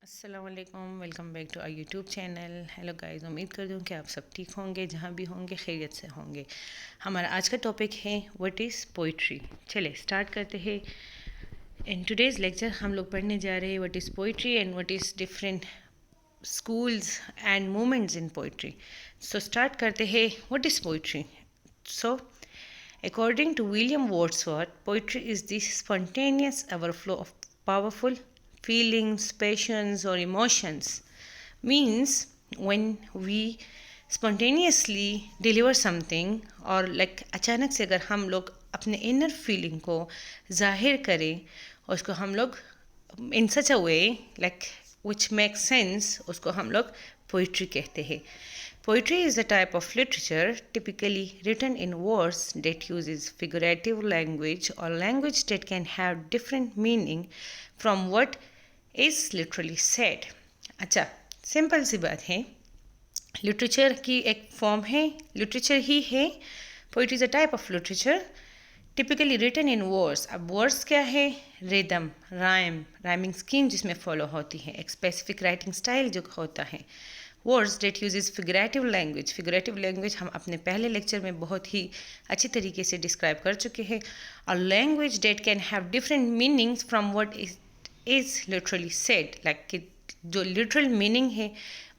अस्सलाम वालेकुम, welcome back to our YouTube channel. Hello guys, उम्मीद करती हूँ कि आप सब ठीक होंगे, जहाँ भी होंगे खैरियत से होंगे। हमारा आज का टॉपिक है व्हाट इज़ पोइट्री। चले स्टार्ट करते हैं। इन टुडेज़ लेक्चर हम लोग पढ़ने जा रहे हैं what is poetry and what is different schools and movements in poetry. So start करते हैं what is poetry. So according to William Wordsworth, poetry is the spontaneous overflow of powerful feelings, passions or emotions. Means when we spontaneously deliver something और like अचानक से अगर हम लोग अपने inner feeling को जाहिर करें और उसको हम लोग in such a way like which makes sense, उसको हम लोग पोइट्री कहते हैं. Poetry is a type of literature typically written in verse that uses figurative language or language that can have different meaning from what is literally said. अच्छा, simple सी बात है. Literature की एक फॉर्म है, लिटरेचर ही है. Poetry is a type of literature typically written in words. अब words क्या है? रिदम, राइमिंग स्कीम जिसमें फॉलो होती है, एक स्पेसिफिक राइटिंग स्टाइल जो होता है. Words that uses figurative language. Figurative language हम अपने पहले लेक्चर में बहुत ही अच्छी तरीके से डिस्क्राइब कर चुके हैं. A language date can have different meanings from what is literally said. Like कि जो लिटरल मीनिंग है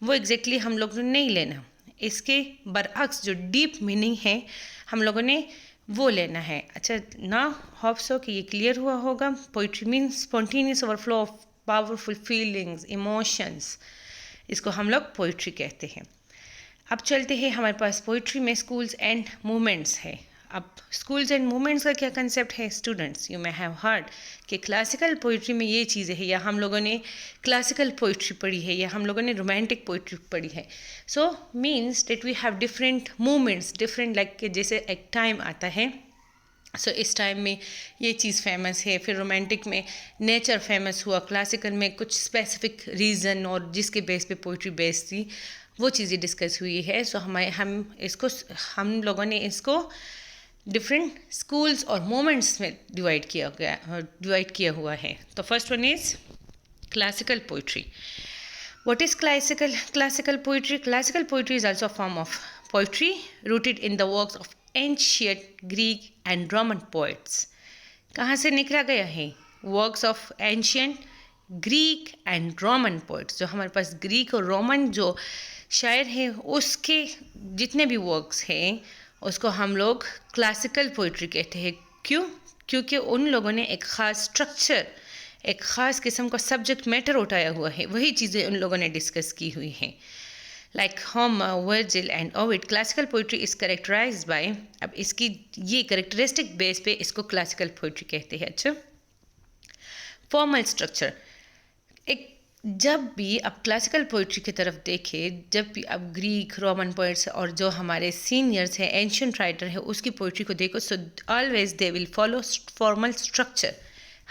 वो एग्जैक्टली हम लोग ने नहीं लेना, इसके बरअक्स जो डीप मीनिंग है हम लोगों ने वो लेना है. अच्छा ना, होप सो कि ये क्लियर हुआ होगा. Poetry means spontaneous overflow of powerful feelings, emotions, इसको हम लोग पोइट्री कहते हैं. अब चलते हैं, हमारे पास पोइट्री में स्कूल्स एंड मूवमेंट्स है. अब स्कूल्स एंड मूवमेंट्स का क्या कंसेप्ट है? Students, you may have heard कि क्लासिकल पोइट्री में ये चीज़ें हैं, या हम लोगों ने क्लासिकल पोइट्री पढ़ी है, या हम लोगों ने रोमांटिक पोइट्री पढ़ी है. So means that we have different movements, different like कि जैसे एक टाइम आता है, सो इस टाइम में ये चीज़ फेमस है, फिर रोमांटिक में नेचर फेमस हुआ, क्लासिकल में कुछ स्पेसिफिक रीज़न और जिसके बेस पे पोइट्री बेस थी वो चीज़ें डिस्कस हुई है. सो हम लोगों ने इसको डिफरेंट स्कूल्स और मोमेंट्स में डिवाइड किया हुआ है. तो first one is classical poetry. What is classical poetry? Classical poetry is also a form of poetry rooted in the works of ancient Greek and Roman poets. कहाँ से निकला गया है? Works of ancient Greek and Roman poets. जो हमारे पास Greek और Roman जो शायर हैं उसके जितने भी वर्क्स हैं उसको हम लोग क्लासिकल पोइट्री कहते हैं. क्यों? क्योंकि उन लोगों ने एक ख़ास स्ट्रक्चर, एक ख़ास किस्म का सब्जेक्ट मैटर उठाया हुआ है, वही चीज़ें उन लोगों ने डिस्कस की हुई हैं. Like Homer, Virgil and Ovid. Classical poetry is characterized by, अब इसकी ये करेक्टरिस्टिक बेस पे इसको क्लासिकल पोइट्री कहते हैं. अच्छा, फॉर्मल स्ट्रक्चर. एक जब भी आप क्लासिकल पोइट्री की तरफ देखें, जब भी आप ग्रीक, रोमन पोइट्स और जो हमारे सीनियर्स हैं, एंशियंट राइटर है, उसकी पोइट्री को देखो, so always they will follow formal structure.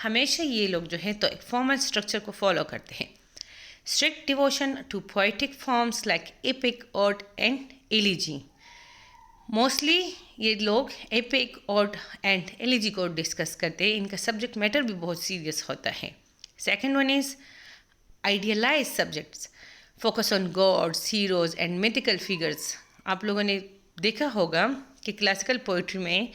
हमेशा ये लोग जो है तो एक फॉर्मल स्ट्रक्चर को फॉलो करते हैं. Strict devotion to poetic forms like epic, ode and elegy. Mostly ये लोग एपिक, ऑड एंड एलिजी को डिस्कस करते हैं. इनका सब्जेक्ट मैटर भी बहुत सीरियस होता है. Second one is idealise subjects, focus on gods, heroes and mythical figures. आप लोगों ने देखा होगा कि क्लासिकल पोइट्री में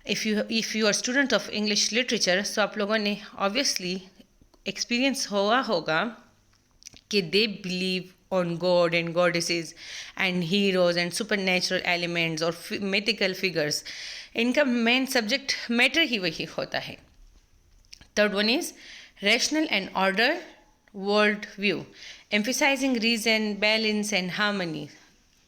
if you are student of English literature, so आप लोगों ने ऑब्वियसली एक्सपीरियंस हुआ होगा कि they believe on God and goddesses and heroes and supernatural elements और मिथिकल फिगर्स. इनका मेन सब्जेक्ट मैटर ही वही होता है. Third one is rational and order world view, emphasizing reason, balance and harmony.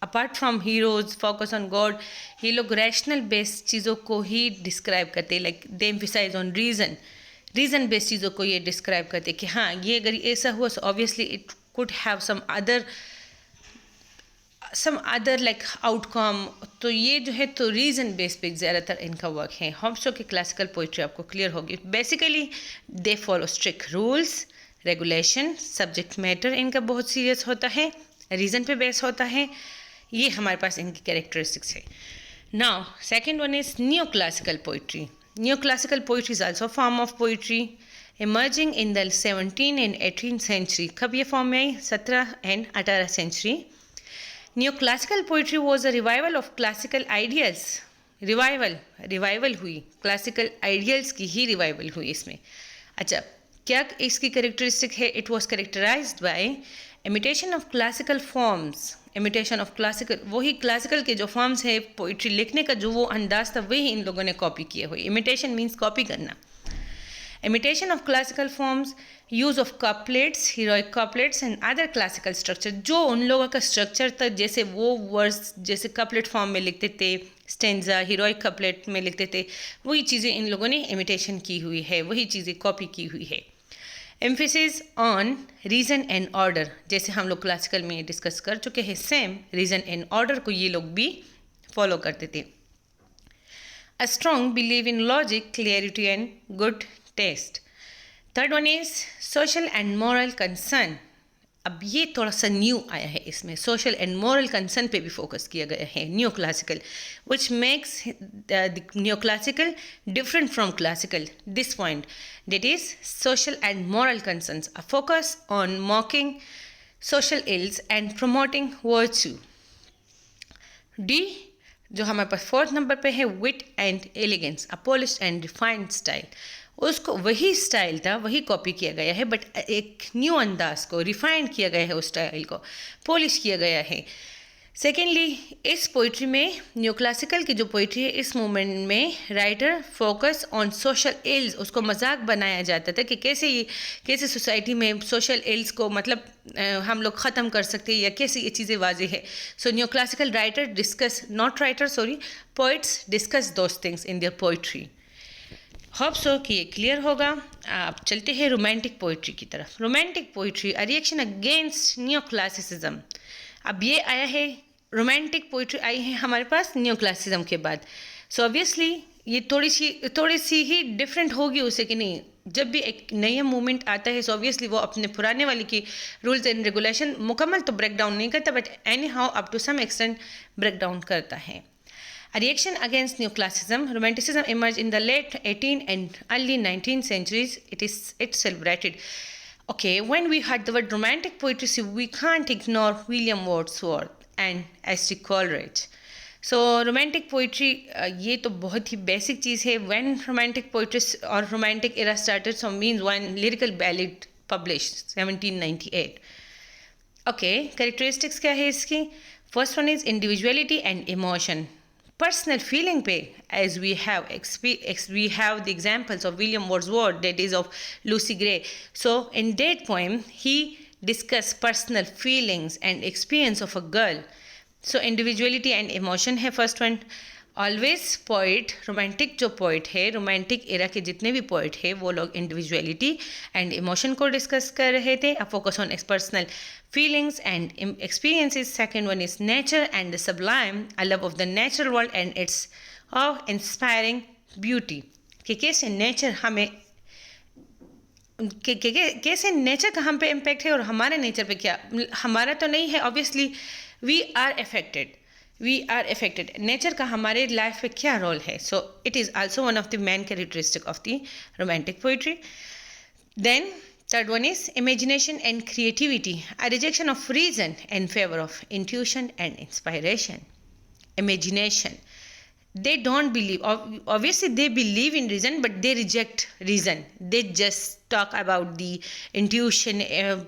Apart from heroes, focus on God, ये लोग rational based चीज़ों को ही डिस्क्राइब करते हैं. Like they emphasise on reason based चीज़ों को ये डिस्क्राइब करते हैं कि हाँ ये अगर ऐसा हुआ so obviously it could have some other like outcome. तो ये जो है तो रीज़न बेस पे ज़्यादातर इनका वर्क है. होप सो कि क्लासिकल पोइट्री आपको क्लियर होगी. Basically they follow strict rules, regulation, subject matter इनका बहुत सीरियस होता है, रीज़न पे बेस होता है. ये हमारे पास इनकी कैरेक्टरिस्टिक्स है. Now second one is new classical poetry. New classical poetry is also form of poetry. emerging in the 17th and 18th century. कब ये फॉर्म में आई? 17 and 18 century. Neoclassical poetry was a revival of classical ideals. Revival हुई, classical ideals की ही revival हुई इसमें. अच्छा, क्या इसकी करेक्टरिस्टिक है? It was characterized by imitation of classical forms. Imitation of classical, वही क्लासिकल के जो फॉर्म्स है पोइट्री लिखने का जो वो अंदाज था वही इन लोगों ने कॉपी किए हुए. इमिटेशन मीन्स कॉपी करना. Imitation of classical forms, use of couplets, heroic couplets and other classical structure. जो उन लोगों का स्ट्रक्चर था, जैसे वो वर्ड्स जैसे कपलेट फॉर्म में लिखते थे, स्टेंजा हीरोइक कपलेट में लिखते थे, वही चीज़ें इन लोगों ने इमिटेशन की हुई है, वही चीज़ें कॉपी की हुई है. Emphasis on reason and order, जैसे हम लोग क्लासिकल में डिस्कस कर चुके हैं, सेम रीज़न एंड ऑर्डर को ये लोग भी फॉलो करते थे. A strong believe in logic, clarity and good taste. Third one is social and moral concern. अब ये थोड़ा सा न्यू आया है इसमें, सोशल एंड मॉरल कंसर्न पे भी फोकस किया गया है. New classical which makes new classical different from classical this point, that is social and moral concerns, a focus on mocking social ills and promoting virtue. D जो हमारे पास fourth number पे है, wit and elegance, a polished and refined style. उसको वही style था, वही copy किया गया है, बट एक न्यू अंदाज को रिफाइन किया गया है, उस स्टाइल को पॉलिश किया गया है. सेकेंडली, इस पोइट्री में, न्यू क्लासिकल की जो पोइट्री है, इस मूवमेंट में writer focus on social ills. उसको मजाक बनाया जाता था कि कैसे सोसाइटी में सोशल इल्स को मतलब हम लोग ख़त्म कर सकते हैं या कैसे ये चीज़ें वाज़ेह है. So new classical writer discuss, not writer sorry, poets discuss those things in their poetry. Hope so कि ये क्लियर होगा. आप चलते हैं रोमांटिक पोइट्री की तरफ. Romantic poetry, a reaction against new classicism. अब ये आया है, रोमांटिक पोइट्री आई है हमारे पास न्यू क्लासिज्म के बाद. सो ऑब्वियसली ये थोड़ी सी ही डिफरेंट होगी उससे, कि नहीं, जब भी एक नया मूवमेंट आता है सो ऑब्वियसली वो अपने पुराने वाले की रूल्स एंड रेगुलेशन मुकम्मल तो ब्रेक डाउन नहीं करता, but anyhow up to some extent break down करता है. A reaction against neoclassicism, romanticism emerged in the late 18th and early 19th centuries. It's celebrated. Okay, when we heard the word romantic poetry, we can't ignore William Wordsworth and H.G. Coleridge. So romantic poetry, ये तो बहुत ही basic चीज़ है. When romantic poetry or romantic era started, so means one lyrical ballad published 1798. Okay, characteristics क्या है इसकी? First one is individuality and emotion. Personal feeling पे, as we have the examples of William Wordsworth, that is of Lucy Gray. So in that poem he discussed personal feelings and experience of a girl. So individuality and emotion है first one. Always poet, romantic जो poet है, romantic era के जितने भी poet है, वो लोग individuality and emotion को discuss कर रहे थे. A focus on personal feelings and experiences. Second one is nature and the sublime, a love of the natural world and its awe-inspiring beauty. कि कैसे nature हमें कैसे नेचर का हम पे इम्पैक्ट है और हमारे नेचर पे क्या, हमारा तो नहीं है obviously, we are affected. Nature का हमारे लाइफ पे क्या रोल है. So it is also one of the main characteristic of the romantic poetry. Then third one is imagination and creativity, a rejection of reason in favor of intuition and inspiration. Imagination, they don't believe, obviously they believe in reason, but they reject reason. They just talk about the intuition,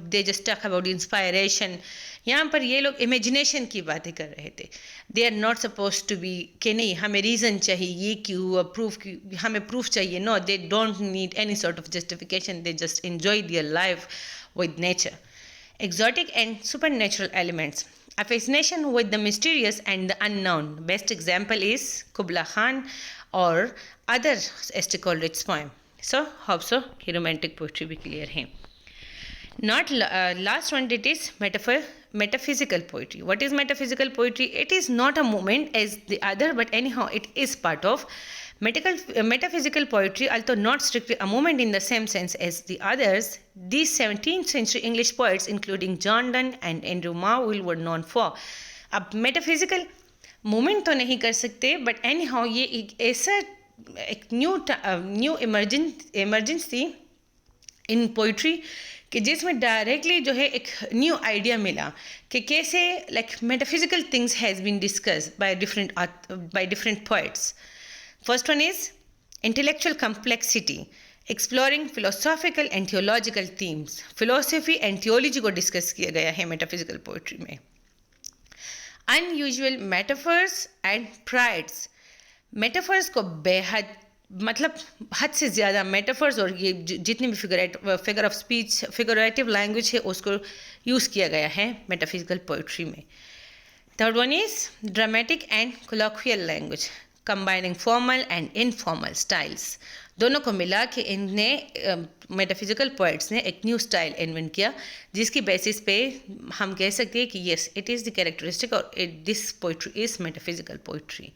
they just talk about the inspiration. यहाँ पर ये लोग imagination की बातें कर रहे थे. They are not suppose to be कि नहीं हमें रीज़न चाहिए, ये क्यों, प्रूफ क्यों, हमें प्रूफ चाहिए. No, they don't need any sort of justification. They just enjoy their life with nature. Exotic and supernatural elements, a fascination with the mysterious and the unknown. Best example is Kubla Khan or other H.G. Coleridge's poem. So, hope so कि romantic poetry भी clear है. Not last one, it is metaphysical poetry. What is metaphysical poetry? It is not a movement as the other, but anyhow it is part of metaphysical poetry, although not strictly a movement in the same sense as the others. These 17th century English poets, including John Donne and Andrew Marvell, were known for. अब metaphysical movement तो नहीं कर सकते, but anyhow ये एक ऐसा एक new emergence थी इन पोइट्री कि जिसमें डायरेक्टली जो है एक न्यू आइडिया मिला कि कैसे like metaphysical things has been discussed by different poets. First one is intellectual complexity, exploring philosophical and theological themes. Philosophy and theology को डिस्कस किया गया है मेटाफिजिकल पोइट्री में. Unusual metaphors and prides, metaphors को बेहद मतलब हद से ज़्यादा मेटाफर्स और ये जितनी भी figure of speech figurative language है उसको यूज़ किया गया है मेटाफिजिकल पोइट्री में. Third one is dramatic and colloquial language, combining formal and informal styles. दोनों को मिला के इनने मेटाफिजिकल पोइट्स ने एक न्यू स्टाइल इन्वेंट किया जिसकी बेसिस पे हम कह सकते हैं कि yes it is the characteristic और this poetry is metaphysical poetry.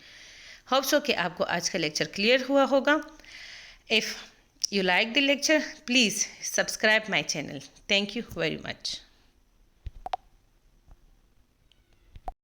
Hope so कि आपको आज का लेक्चर क्लियर हुआ होगा. If you like the lecture, please subscribe my channel. Thank you very much.